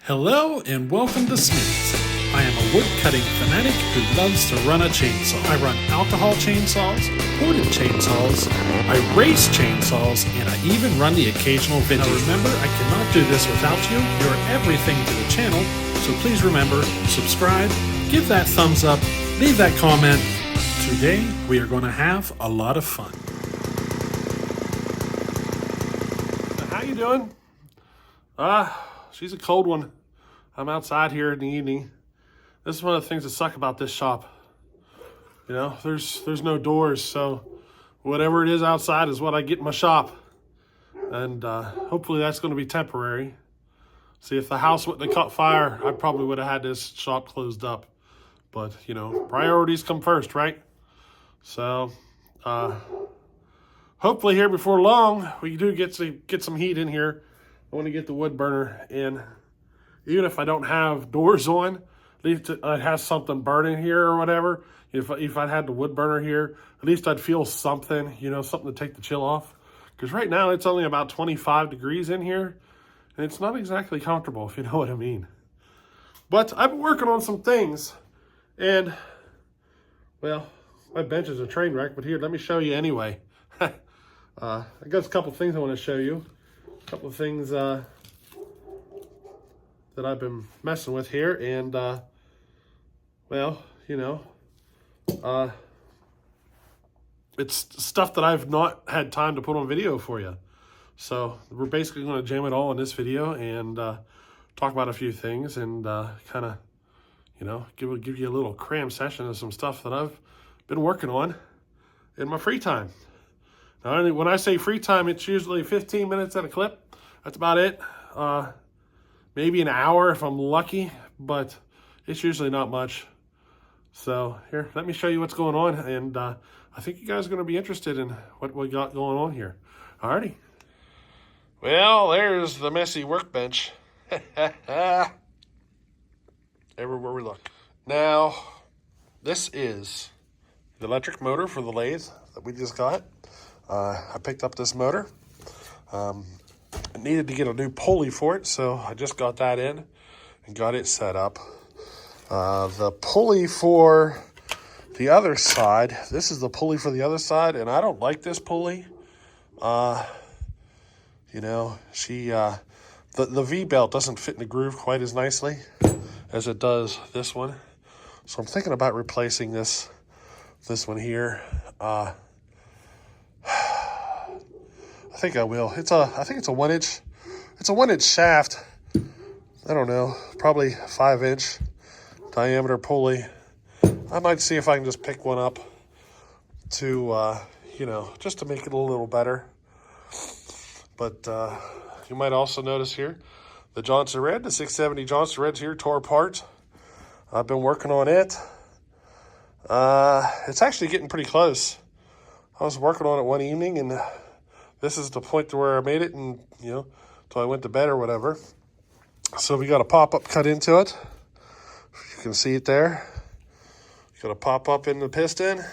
Hello and welcome to Smitty's. I am a wood cutting fanatic who loves to run a chainsaw. I run alcohol chainsaws, ported chainsaws, I race chainsaws, and I even run the occasional vintage. Now remember, I cannot do this without you. You're everything to the channel, so please remember, subscribe, give that thumbs up, leave that comment. Today, we are going to have a lot of fun. How you doing? She's a cold one. I'm outside here in the evening. This is one of the things that suck about this shop. You know, there's no doors, so whatever it is outside is what I get in my shop. And hopefully that's going to be temporary. See, if the house wouldn't have caught fire, I probably would have had this shop closed up. But, you know, priorities come first, right? So, hopefully here before long, we do get some heat in here. I want to get the wood burner in. Even if I don't have doors on, at least it has something burning here or whatever. If I'd had the wood burner here, at least I'd feel something, you know, something to take the chill off. Because right now it's only about 25 degrees in here, and it's not exactly comfortable, if you know what I mean. But I've been working on some things, and, well, my bench is a train wreck, but here, let me show you anyway. I got a couple things I want to show you. A couple of things that I've been messing with here, and well, you know, it's stuff that I've not had time to put on video for you. So we're basically going to jam it all in this video and talk about a few things and kind of, you know, give you a little cram session of some stuff that I've been working on in my free time. Now, when I say free time, it's usually 15 minutes at a clip. That's about it. Maybe an hour if I'm lucky, but it's usually not much. So here, let me show you what's going on, and I think you guys are going to be interested in what we got going on here. Alrighty. Well, there's the messy workbench. Everywhere we look. Now, this is the electric motor for the lathe that we just got. I picked up this motor. I needed to get a new pulley for it, so I just got that in and got it set up. The pulley for the other side, this is the pulley for the other side, and I don't like this pulley. You know, the V-belt doesn't fit in the groove quite as nicely as it does this one. So I'm thinking about replacing this one here. I think I will. I think it's a 1-inch. It's a 1-inch shaft. I don't know, probably 5-inch diameter pulley. I might see if I can just pick one up to, you know, just to make it a little better. But you might also notice here the Jonsered, the 670 Jonsered here tore apart. I've been working on it. It's actually getting pretty close. I was working on it one evening, and this is the point to where I made it, and, you know, till I went to bed or whatever. So we got a pop-up cut into it. You can see it there. Got a pop-up in the piston.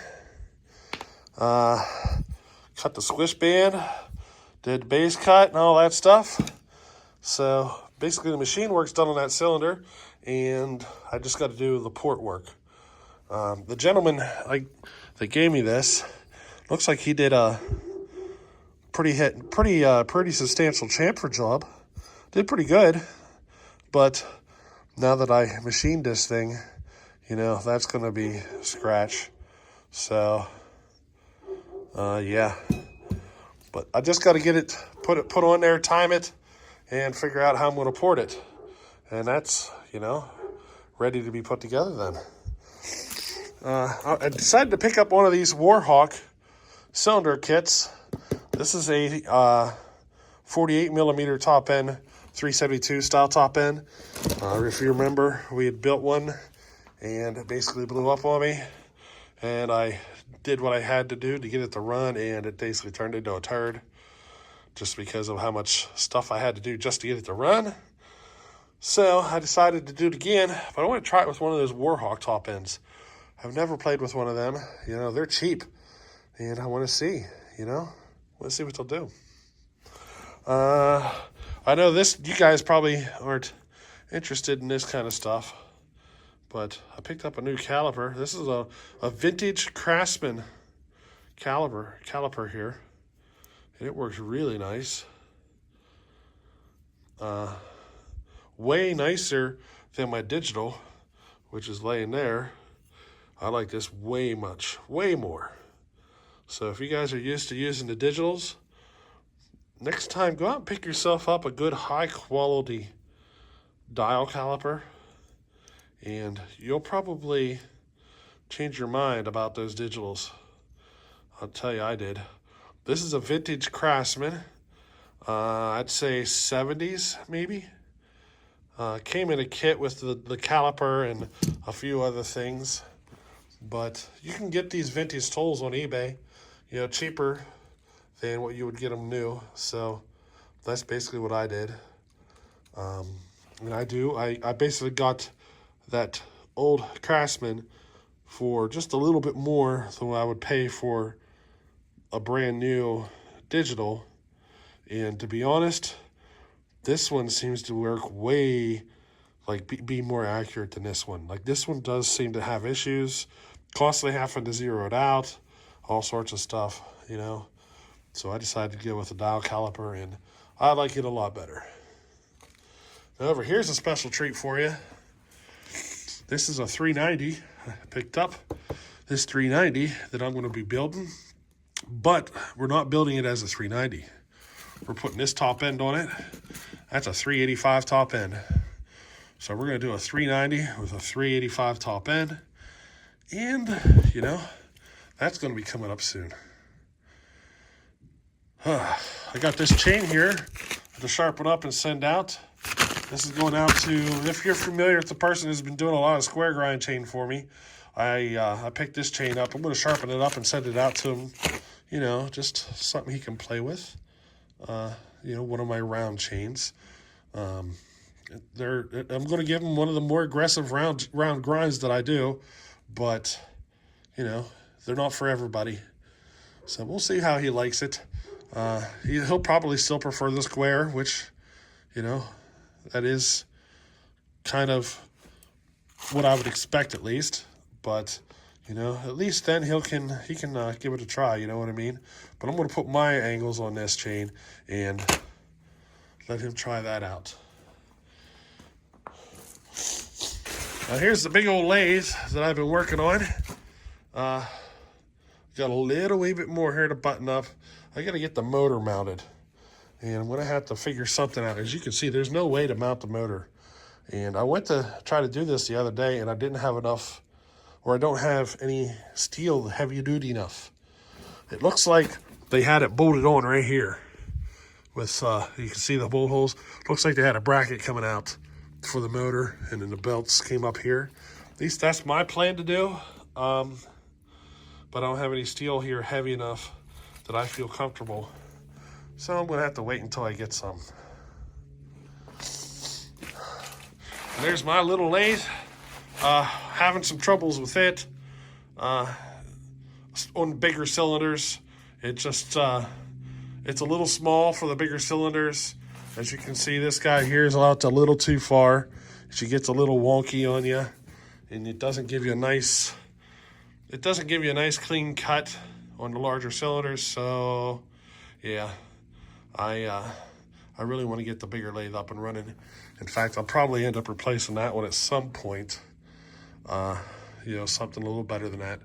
Cut the squish band. Did the base cut and all that stuff. So basically the machine work's done on that cylinder, and I just got to do the port work. The gentleman that gave me this, looks like he did a pretty substantial chamfer job. Did pretty good, but now that I machined this thing, you know, that's gonna be scratch. So yeah, but I just got to get it put on there, time it, and figure out how I'm going to port it, and that's, you know, ready to be put together then. I decided to pick up one of these Warhawk cylinder kits. This is a 48 millimeter top end, 372 style top end. If you remember, we had built one and it basically blew up on me, and I did what I had to do to get it to run, and it basically turned into a turd just because of how much stuff I had to do just to get it to run. So I decided to do it again, but I want to try it with one of those Warhawk top ends. I've never played with one of them. You know, they're cheap, and I want to see, you know. Let's see what they'll do. I know this, you guys probably aren't interested in this kind of stuff. But I picked up a new caliper. This is a vintage Craftsman caliper here. And it works really nice. Way nicer than my digital, which is laying there. I like this way more. So if you guys are used to using the digitals, next time go out and pick yourself up a good high quality dial caliper, and you'll probably change your mind about those digitals. I'll tell you, I did. This is a vintage Craftsman. I'd say 70s maybe. Came in a kit with the caliper and a few other things. But you can get these vintage tools on eBay, you know, cheaper than what you would get them new. So that's basically what I did. And I basically got that old Craftsman for just a little bit more than what I would pay for a brand new digital. And to be honest, this one seems to work way, like, be more accurate than this one. Like, this one does seem to have issues, constantly having to zero it out, all sorts of stuff, you know. So I decided to go with a dial caliper, and I like it a lot better. Now, over here's a special treat for you. This is a 390. I picked up this 390 that I'm going to be building, but we're not building it as a 390. We're putting this top end on it. That's a 385 top end. So we're going to do a 390 with a 385 top end. And, you know, that's going to be coming up soon. I got this chain here to sharpen up and send out. This is going out to, if you're familiar with the person who's been doing a lot of square grind chain for me, I picked this chain up. I'm going to sharpen it up and send it out to him. You know, just something he can play with. You know, one of my round chains. I'm going to give him one of the more aggressive round grinds that I do, but, you know, they're not for everybody. So we'll see how he likes it. He'll probably still prefer the square, which, you know, that is kind of what I would expect at least. But, you know, at least then he can give it a try, you know what I mean? But I'm going to put my angles on this chain and let him try that out. Now here's the big old lathe that I've been working on. Got a little wee bit more here to button up. I got to get the motor mounted. And I'm going to have to figure something out. As you can see, there's no way to mount the motor. And I went to try to do this the other day, and I didn't have enough, or I don't have any steel heavy duty enough. It looks like they had it bolted on right here. With, you can see the bolt holes. Looks like they had a bracket coming out for the motor, and then the belts came up here. At least that's my plan to do. But I don't have any steel here heavy enough that I feel comfortable. So I'm going to have to wait until I get some. And there's my little lathe. Having some troubles with it. On bigger cylinders, it just, it's a little small for the bigger cylinders. As you can see, this guy here is out a little too far. She gets a little wonky on you, and it doesn't give you a nice clean cut on the larger cylinders. So yeah, I really want to get the bigger lathe up and running. In fact, I'll probably end up replacing that one at some point. You know, something a little better than that.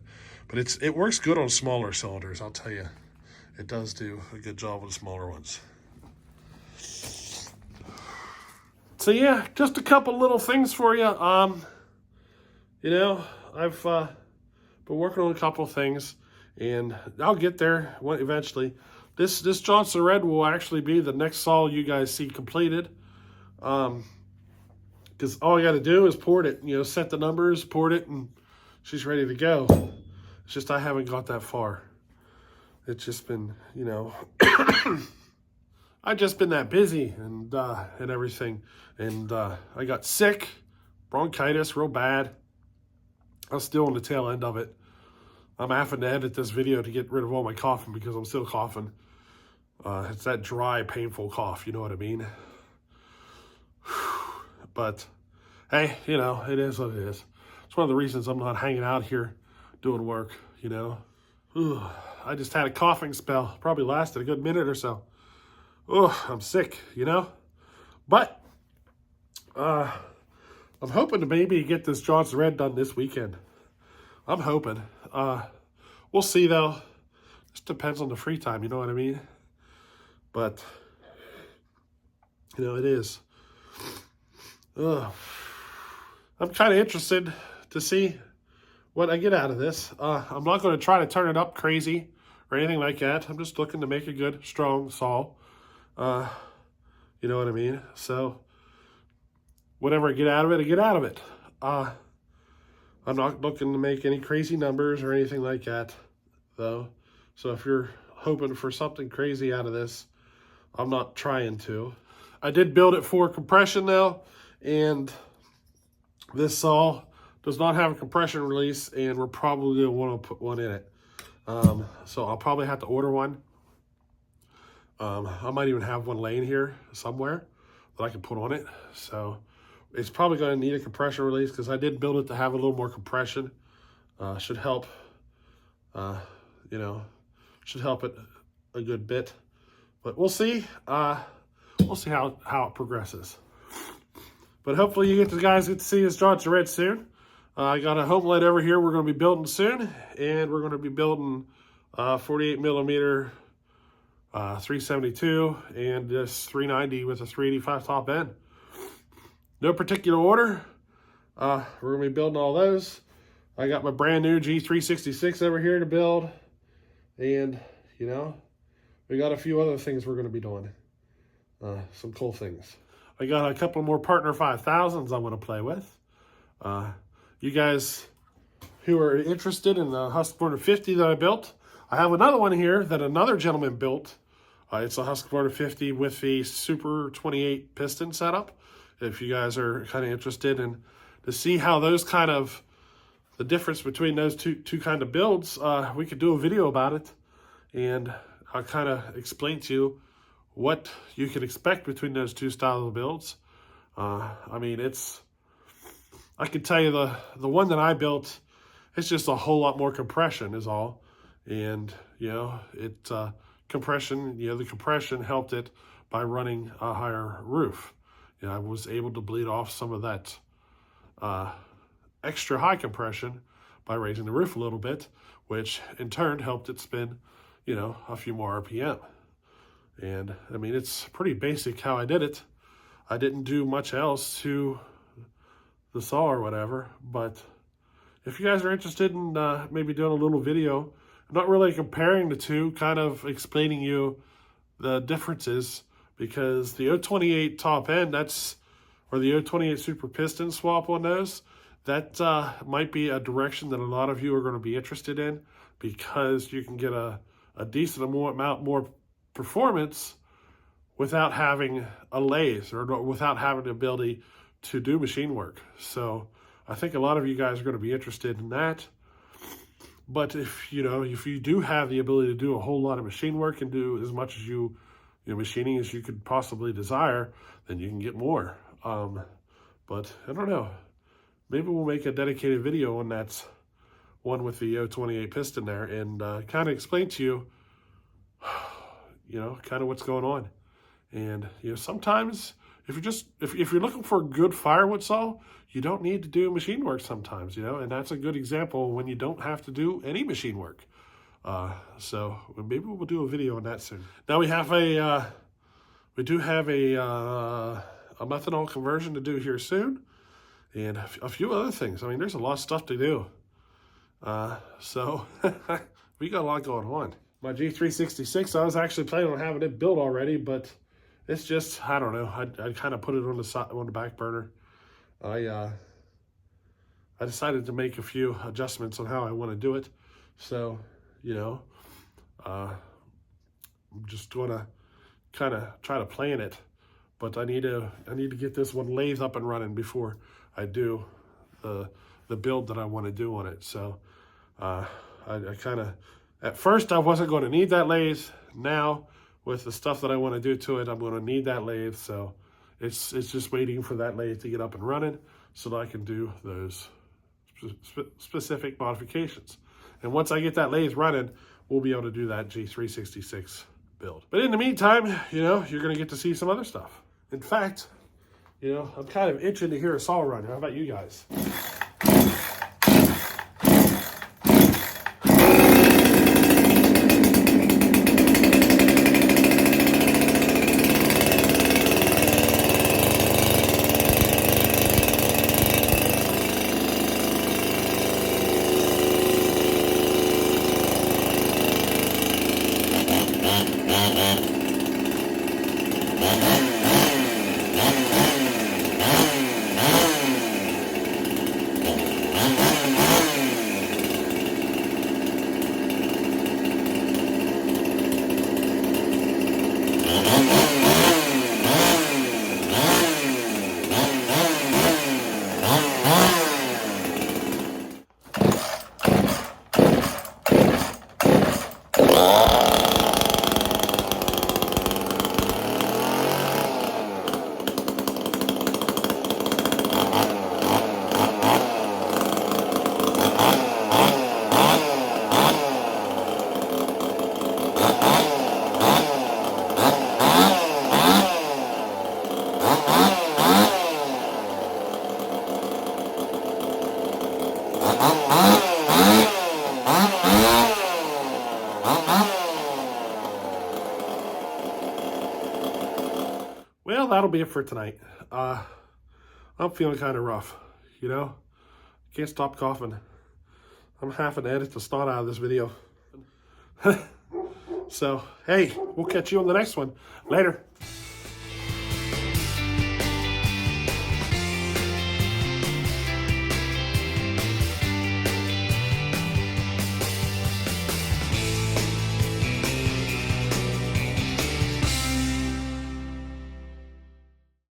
But it works good on smaller cylinders, I'll tell you. It does do a good job with the smaller ones. So yeah, just a couple little things for you. You know, I've been working on a couple of things, and I'll get there eventually. This Jonsered will actually be the next saw you guys see completed. Because all I got to do is port it, you know, set the numbers, port it, and she's ready to go. It's just I haven't got that far. It's just been, you know, I've just been that busy and everything. And I got sick, bronchitis, real bad. I'm still on the tail end of it. I'm having to edit this video to get rid of all my coughing because I'm still coughing. It's that dry, painful cough, you know what I mean? But hey, you know, it is what it is. It's one of the reasons I'm not hanging out here doing work, you know. Ooh, I just had a coughing spell. Probably lasted a good minute or so. Oh, I'm sick, you know. But I'm hoping to maybe get this Jonsered done this weekend. I'm hoping. We'll see, though. Just depends on the free time, you know what I mean? But, you know, it is. I'm kind of interested to see what I get out of this. I'm not going to try to turn it up crazy or anything like that. I'm just looking to make a good, strong saw. You know what I mean? So, whatever I get out of it, I get out of it. I'm not looking to make any crazy numbers or anything like that, though. So if you're hoping for something crazy out of this, I'm not trying to. I did build it for compression now, and this saw does not have a compression release, and we're probably going to want to put one in it. So I'll probably have to order one. I might even have one laying here somewhere that I can put on it. So it's probably going to need a compression release because I did build it to have a little more compression. Should help, you know, should help it a good bit. But we'll see. We'll see how it progresses. But hopefully you guys get to see this Jonsered soon. I got a home light over here we're going to be building soon. And we're going to be building 48 millimeter 372 and this 390 with a 385 top end. No particular order. We're going to be building all those. I got my brand new G366 over here to build. And, you know, we got a few other things we're going to be doing. Some cool things. I got a couple more Partner 5000s I want to play with. You guys who are interested in the Husqvarna 50 that I built, I have another one here that another gentleman built. It's a Husqvarna 50 with the Super 28 piston setup. If you guys are kind of interested in to see how those kind of, the difference between those two kind of builds, we could do a video about it. And I'll kind of explain to you what you can expect between those two styles of builds. I mean, I can tell you the one that I built, it's just a whole lot more compression is all. And, you know, compression, you know, the compression helped it by running a higher roof. You know, I was able to bleed off some of that extra high compression by raising the roof a little bit, which in turn helped it spin, you know, a few more RPM. And I mean, it's pretty basic how I did it. I didn't do much else to the saw or whatever, but if you guys are interested in maybe doing a little video, not really comparing the two, kind of explaining you the differences, because the 028 top end, or the 028 super piston swap on those, that might be a direction that a lot of you are going to be interested in, because you can get a decent amount more performance without having a lathe or without having the ability to do machine work. So I think a lot of you guys are going to be interested in that. But if you do have the ability to do a whole lot of machine work and do as much as machining as you could possibly desire, then you can get more. But I don't know. Maybe we'll make a dedicated video on that one with the 028 piston there and kind of explain to you, kind of what's going on. And, sometimes if you're looking for a good firewood saw, you don't need to do machine work sometimes, and that's a good example when you don't have to do any machine work. So maybe we'll do a video on that soon. Now we do have a methanol conversion to do here soon, and a few other things. I mean, there's a lot of stuff to do. So we got a lot going on. My G366, I was actually planning on having it built already, but it's just, I don't know. I kind of put it on the back burner. I decided to make a few adjustments on how I want to do it. So, I'm just going to kind of try to plan it. But I need to get this one lathe up and running before I do the build that I want to do on it. So I kind of, at first I wasn't going to need that lathe. Now with the stuff that I want to do to it, I'm going to need that lathe. So It's just waiting for that lathe to get up and running so that I can do those specific modifications. And once I get that lathe running, we'll be able to do that G366 build. But in the meantime, you know, you're going to get to see some other stuff. In fact, you know, I'm kind of itching to hear a saw run. How about you guys? Well, that'll be it for tonight. I'm feeling kind of rough, you know? Can't stop coughing. I'm having to edit the snot out of this video. So, hey, we'll catch you on the next one. Later.